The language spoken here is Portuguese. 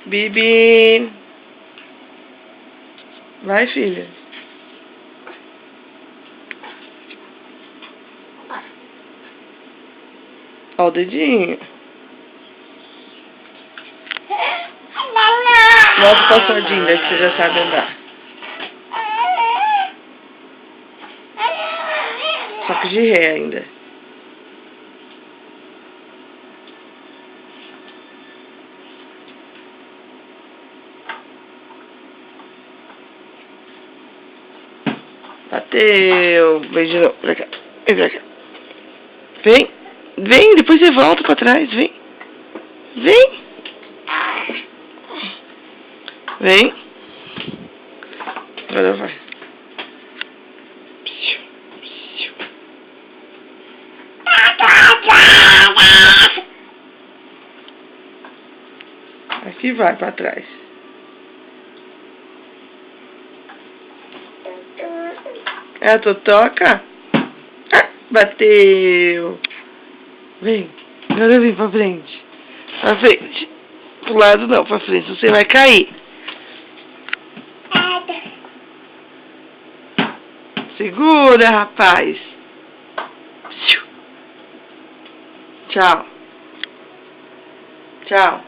Bibi. Vai, filha. Ó o dedinho. Mostra o passadinho, daí que você já sabe andar. Só que de ré ainda. Bateu. Vem de novo. Pra cá. Vem pra cá. Vem. Vem, depois você volta pra trás. Vem. Vem. Vem. Agora vai. Aqui vai pra trás. É a totoca? Ah, bateu. Vem. Agora vem pra frente. Pra frente. Pro lado não, pra frente. Você vai cair. Segura, rapaz. Tchau. Tchau.